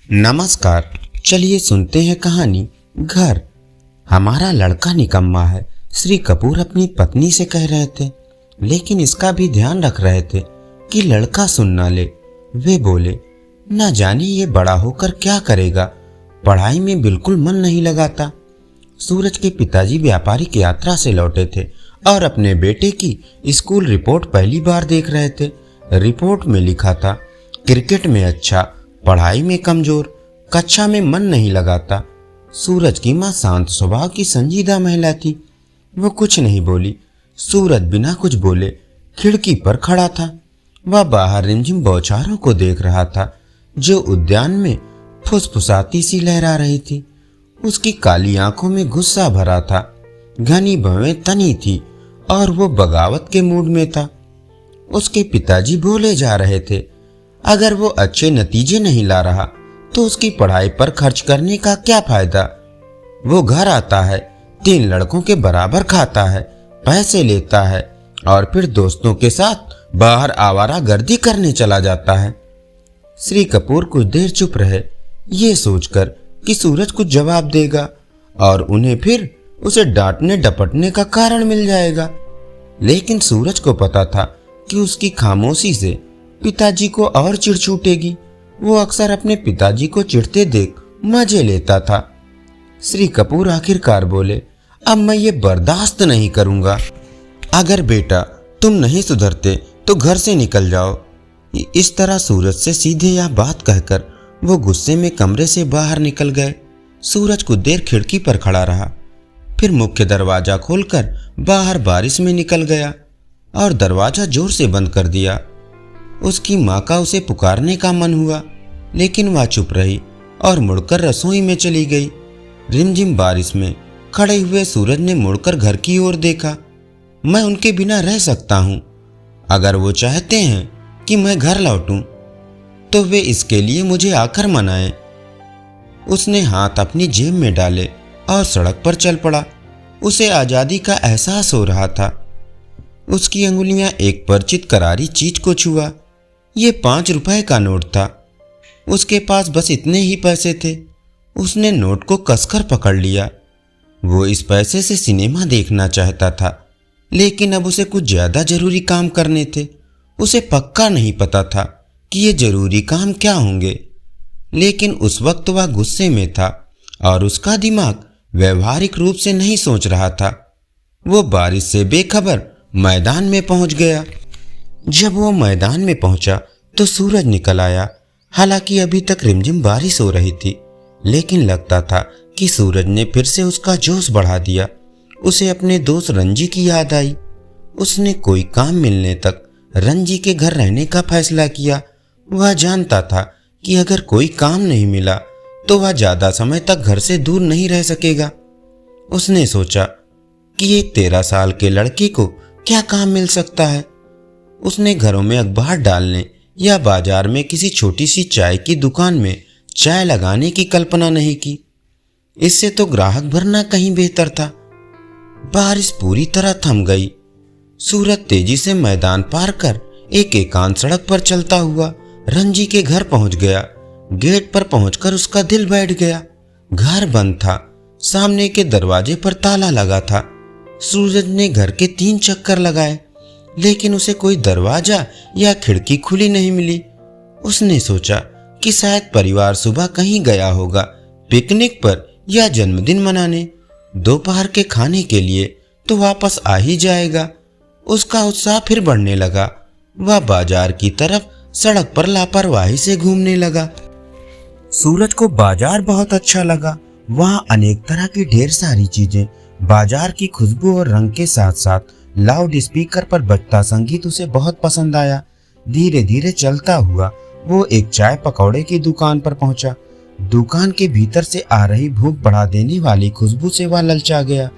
नमस्कार। चलिए सुनते हैं कहानी घर। हमारा लड़का निकम्मा है, श्री कपूर अपनी पत्नी से कह रहे थे, लेकिन इसका भी ध्यान रख रहे थे कि लड़का सुन ना ले। वे बोले, न जाने ये बड़ा होकर क्या करेगा, पढ़ाई में बिल्कुल मन नहीं लगाता। सूरज के पिताजी व्यापारिक यात्रा से लौटे थे और अपने बेटे की स्कूल रिपोर्ट पहली बार देख रहे थे। रिपोर्ट में लिखा था, क्रिकेट में अच्छा, पढ़ाई में कमजोर, कक्षा में मन नहीं लगाता। सूरज की माँ शांत स्वभाव की संजीदा महिला थी। वो कुछ नहीं बोली। सूरज बिना कुछ बोले खिड़की पर खड़ा था। वह बाहर रिमझिम बौछारों को देख रहा था जो उद्यान में फुसफुसाती सी लहरा रही थी। उसकी काली आंखों में गुस्सा भरा था, घनी भवें तनी थी और वो बगावत के मूड में था। उसके पिताजी बोले जा रहे थे, अगर वो अच्छे नतीजे नहीं ला रहा तो उसकी पढ़ाई पर खर्च करने का क्या फायदा। वो घर आता है, 3 लड़कों के बराबर खाता है, पैसे लेता है और फिर दोस्तों के साथ बाहर आवारागर्दी करने चला जाता है। श्री कपूर कुछ देर चुप रहे, ये सोचकर कि सूरज कुछ जवाब देगा और उन्हें फिर उसे डांटने डपटने का कारण मिल जाएगा। लेकिन सूरज को पता था कि उसकी खामोशी से पिताजी को और चिढ़ छूटेगी। वो अक्सर अपने पिताजी को चिढ़ते देख मजे लेता था। श्री कपूर आखिरकार बोले, अब मैं ये बर्दाश्त नहीं करूंगा। अगर बेटा तुम नहीं सुधरते तो घर से निकल जाओ। इस तरह सूरज से सीधे यह बात कहकर वो गुस्से में कमरे से बाहर निकल गए। सूरज कुछ देर खिड़की पर खड़ा रहा, फिर मुख्य दरवाजा खोलकर बाहर बारिश में निकल गया और दरवाजा जोर से बंद कर दिया। उसकी माँ का उसे पुकारने का मन हुआ, लेकिन वह चुप रही और मुड़कर रसोई में चली गई। रिमझिम बारिश में खड़े हुए सूरज ने मुड़कर घर की ओर देखा। मैं उनके बिना रह सकता हूँ। अगर वो चाहते हैं कि मैं घर लौटूं, तो वे इसके लिए मुझे आकर मनाएं। उसने हाथ अपनी जेब में डाले और सड़क पर चल पड़ा। उसे आज़ादी का एहसास हो रहा था। उसकी अंगुलियां एक परिचित करारी चीज को छुआ। ये 5 रुपए का नोट था। उसके पास बस इतने ही पैसे थे। उसने नोट को कसकर पकड़ लिया। वो इस पैसे से सिनेमा देखना चाहता था, लेकिन अब उसे कुछ ज्यादा जरूरी काम करने थे। उसे पक्का नहीं पता था कि ये जरूरी काम क्या होंगे, लेकिन उस वक्त वह गुस्से में था और उसका दिमाग व्यवहारिक रूप से नहीं सोच रहा था। वो बारिश से बेखबर मैदान में पहुंच गया। जब वो मैदान में पहुंचा तो सूरज निकल आया। हालांकि अभी तक रिमझिम बारिश हो रही थी, लेकिन लगता था कि सूरज ने फिर से उसका जोश बढ़ा दिया। उसे अपने दोस्त रंजी की याद आई। उसने कोई काम मिलने तक रंजी के घर रहने का फैसला किया। वह जानता था कि अगर कोई काम नहीं मिला तो वह ज्यादा समय तक घर से दूर नहीं रह सकेगा। उसने सोचा कि एक 13 साल के लड़के को क्या काम मिल सकता है। उसने घरों में अखबार डालने या बाजार में किसी छोटी सी चाय की दुकान में चाय लगाने की कल्पना नहीं की। इससे तो ग्राहक भरना कहीं बेहतर था। बारिश पूरी तरह थम गई। सूरज तेजी से मैदान पार कर एक एकांत सड़क पर चलता हुआ रंजी के घर पहुंच गया। गेट पर पहुंचकर उसका दिल बैठ गया। घर बंद था। सामने के दरवाजे पर ताला लगा था। सूरज ने घर के 3 चक्कर लगाए, लेकिन उसे कोई दरवाजा या खिड़की खुली नहीं मिली। उसने सोचा कि शायद परिवार सुबह कहीं गया होगा, पिकनिक पर या जन्मदिन मनाने। दोपहर के खाने के लिए तो वापस आ ही जाएगा। उसका उत्साह फिर बढ़ने लगा। वह बाजार की तरफ सड़क पर लापरवाही से घूमने लगा। सूरज को बाजार बहुत अच्छा लगा। वहाँ अनेक तरह की ढेर सारी चीजें, बाजार की खुशबू और रंग के साथ साथ लाउड स्पीकर पर बजता संगीत उसे बहुत पसंद आया। धीरे धीरे चलता हुआ वो एक चाय पकौड़े की दुकान पर पहुंचा। दुकान के भीतर से आ रही भूख बढ़ा देने वाली खुशबू से वह ललचा गया,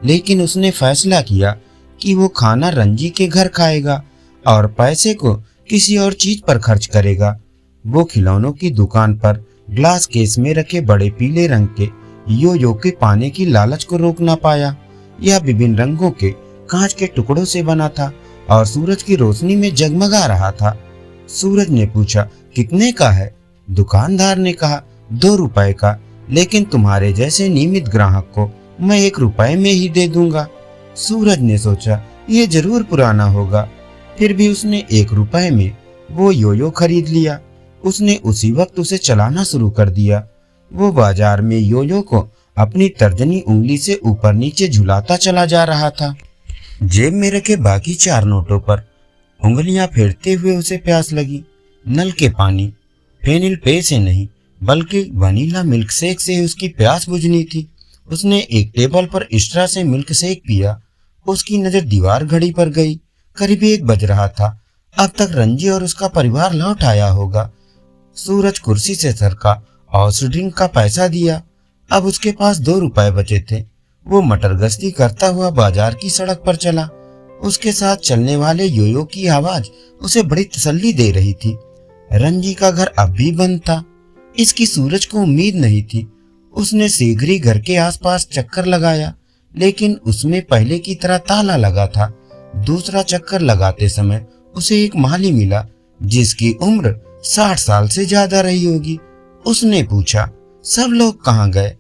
लेकिन उसने फैसला किया कि वो खाना रंजी के घर खाएगा और पैसे को किसी और चीज पर खर्च करेगा। वो खिलौनों की दुकान पर ग्लास केस में रखे बड़े पीले रंग के यो के पाने की लालच को रोक ना पाया। यह विभिन्न रंगों के कांच के टुकड़ों से बना था और सूरज की रोशनी में जगमगा रहा था। सूरज ने पूछा, कितने का है? दुकानदार ने कहा, 2 रुपए का, लेकिन तुम्हारे जैसे नियमित ग्राहक को मैं 1 रुपए में ही दे दूंगा। सूरज ने सोचा ये जरूर पुराना होगा, फिर भी उसने 1 रुपए में वो योयो खरीद लिया। उसने उसी वक्त उसे चलाना शुरू कर दिया। वो बाजार में योयो को अपनी तर्जनी उंगली से ऊपर नीचे झुलाता चला जा रहा था। जेब में रखे बाकी 4 नोटों पर उंगलियां फेरते हुए उसे प्यास लगी। नल के पानी फेनिल पे से नहीं बल्कि वनीला मिल्क शेक से उसकी प्यास बुझनी थी। उसने एक टेबल पर एक्स्ट्रा से मिल्क शेक पिया। उसकी नजर दीवार घड़ी पर गई। करीब 1 बज रहा था। अब तक रंजी और उसका परिवार लौट आया होगा। सूरज कुर्सी से सरका और उस ड्रिंक का पैसा दिया। अब उसके पास 2 रुपए बचे थे। वो मटर गश्ती करता हुआ बाजार की सड़क पर चला। उसके साथ चलने वाले योयो की आवाज उसे बड़ी तसल्ली दे रही थी। रंजी का घर अब भी बंद था। इसकी सूरज को उम्मीद नहीं थी। उसने शीघ्र ही घर के आसपास चक्कर लगाया, लेकिन उसमें पहले की तरह ताला लगा था। दूसरा चक्कर लगाते समय उसे एक माली मिला जिसकी उम्र 60 साल से ज्यादा रही होगी। उसने पूछा, सब लोग कहाँ गए?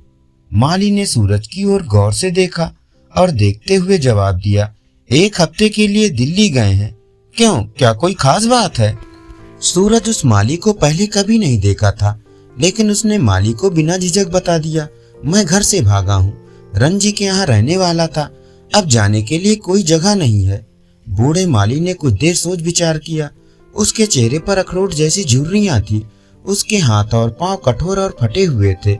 माली ने सूरज की ओर गौर से देखा और देखते हुए जवाब दिया, 1 हफ्ते के लिए दिल्ली गए हैं। क्यों, क्या कोई खास बात है? सूरज उस माली को पहले कभी नहीं देखा था, लेकिन उसने माली को बिना झिझक बता दिया, मैं घर से भागा हूँ। रंजी के यहाँ रहने वाला था। अब जाने के लिए कोई जगह नहीं है। बूढ़े माली ने कुछ देर सोच विचार किया। उसके चेहरे पर अखरोट जैसी झुर्रियां थी। उसके हाथ और पांव कठोर और फटे हुए थे,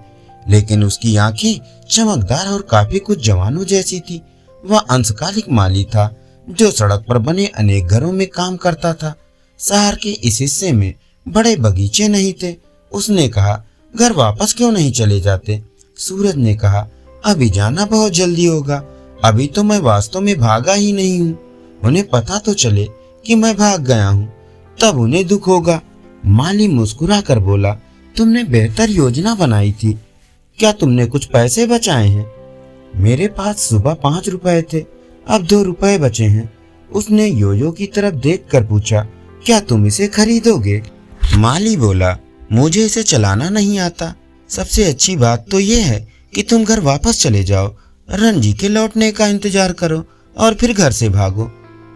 लेकिन उसकी आंखें चमकदार और काफी कुछ जवानों जैसी थी। वह अंशकालिक माली था जो सड़क पर बने अनेक घरों में काम करता था। शहर के इस हिस्से में बड़े बगीचे नहीं थे। उसने कहा, घर वापस क्यों नहीं चले जाते? सूरज ने कहा, अभी जाना बहुत जल्दी होगा। अभी तो मैं वास्तव में भागा ही नहीं हूँ। उन्हें पता तो चले कि मैं भाग गया हूँ, तब उन्हें दुख होगा। माली मुस्कुरा कर बोला, तुमने बेहतर योजना बनाई थी। क्या तुमने कुछ पैसे बचाए हैं? मेरे पास सुबह 5 रुपए थे, अब 2 रुपए बचे हैं। उसने योयो की तरफ देखकर पूछा, क्या तुम इसे खरीदोगे? माली बोला, मुझे इसे चलाना नहीं आता। सबसे अच्छी बात तो ये है कि तुम घर वापस चले जाओ, रंजी के लौटने का इंतजार करो और फिर घर से भागो।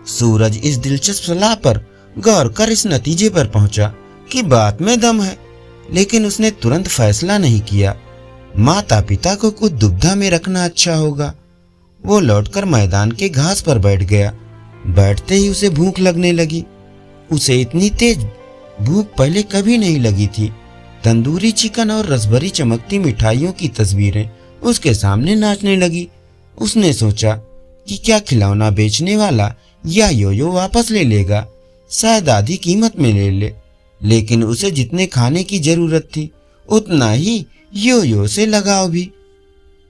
सूरज इस दिलचस्प सलाह पर गौर कर इस नतीजे पर पहुंचा कि बात में दम है, लेकिन उसने तुरंत फैसला नहीं किया। माता पिता को कुछ दुविधा में रखना अच्छा होगा। वो लौटकर मैदान के घास पर बैठ गया। बैठते ही उसे भूख लगने लगी। उसे इतनी तेज भूख पहले कभी नहीं लगी थी। तंदूरी चिकन और रसभरी चमकती मिठाइयों की तस्वीरें उसके सामने नाचने लगी। उसने सोचा कि क्या खिलौना बेचने वाला या योयो वापस ले लेगा। शायद आधी कीमत में ले ले, लेकिन उसे जितने खाने की जरूरत थी उतना ही योयो से लगाव भी।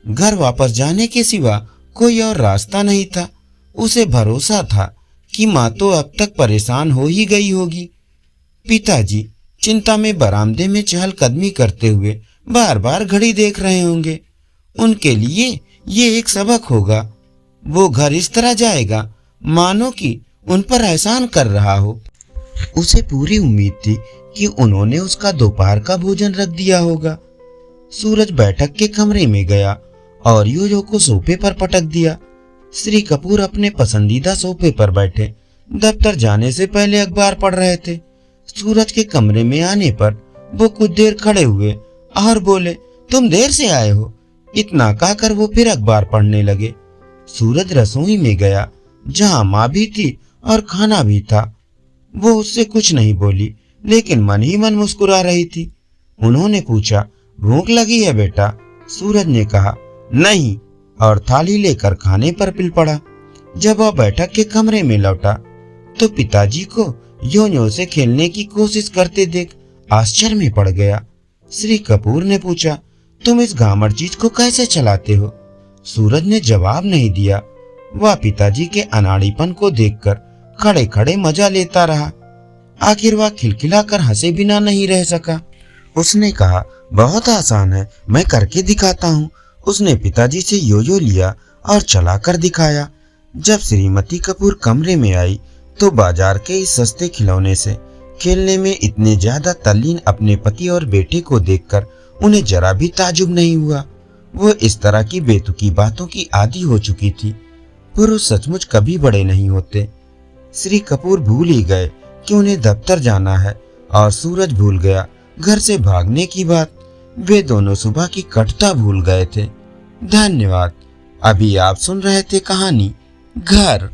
घर वापस जाने के सिवा कोई और रास्ता नहीं था। उसे भरोसा था कि माँ तो अब तक परेशान हो ही गई होगी। पिताजी चिंता में बरामदे में चहलकदमी करते हुए बार बार घड़ी देख रहे होंगे। उनके लिए ये एक सबक होगा। वो घर इस तरह जाएगा मानो कि उन पर एहसान कर रहा हो। उसे पूरी उम्मीद थी कि उन्होंने उसका दोपहर का भोजन रख दिया होगा। सूरज बैठक के कमरे में गया और योयो को सोफे पर पटक दिया। श्री कपूर अपने पसंदीदा सोफे पर बैठे दफ्तर जाने से पहले अखबार पढ़ रहे थे। सूरज के कमरे में आने पर वो कुछ देर खड़े हुए और बोले, तुम देर से आए हो। इतना कहकर वो फिर अखबार पढ़ने लगे। सूरज रसोई में गया जहां माँ भी थी और खाना भी था। वो उससे कुछ नहीं बोली, लेकिन मन ही मन मुस्कुरा रही थी। उन्होंने पूछा, भूख लगी है बेटा? सूरज ने कहा, नहीं, और थाली लेकर खाने पर पिल पड़ा। जब वह बैठक के कमरे में लौटा तो पिताजी को योयो से खेलने की कोशिश करते देख आश्चर्य में पड़ गया। श्री कपूर ने पूछा, तुम इस घामर चीज को कैसे चलाते हो? सूरज ने जवाब नहीं दिया। वह पिताजी के अनाड़ीपन को देखकर खड़े खड़े मजा लेता रहा। आखिर वह खिलखिलाकर हंसे बिना नहीं रह सका। उसने कहा, बहुत आसान है, मैं करके दिखाता हूँ। उसने पिताजी से योयो लिया और चलाकर दिखाया। जब श्रीमती कपूर कमरे में आई तो बाजार के इस सस्ते खिलौने से खेलने में इतने ज्यादा तल्लीन अपने पति और बेटे को देखकर उन्हें जरा भी ताजुब नहीं हुआ। वो इस तरह की बेतुकी बातों की आदी हो चुकी थी। पुरुष सचमुच कभी बड़े नहीं होते। श्री कपूर भूल ही गए कि उन्हें दफ्तर जाना है और सूरज भूल गया घर से भागने की बात। वे दोनों सुबह की कटता भूल गए थे। धन्यवाद। अभी आप सुन रहे थे कहानी घर।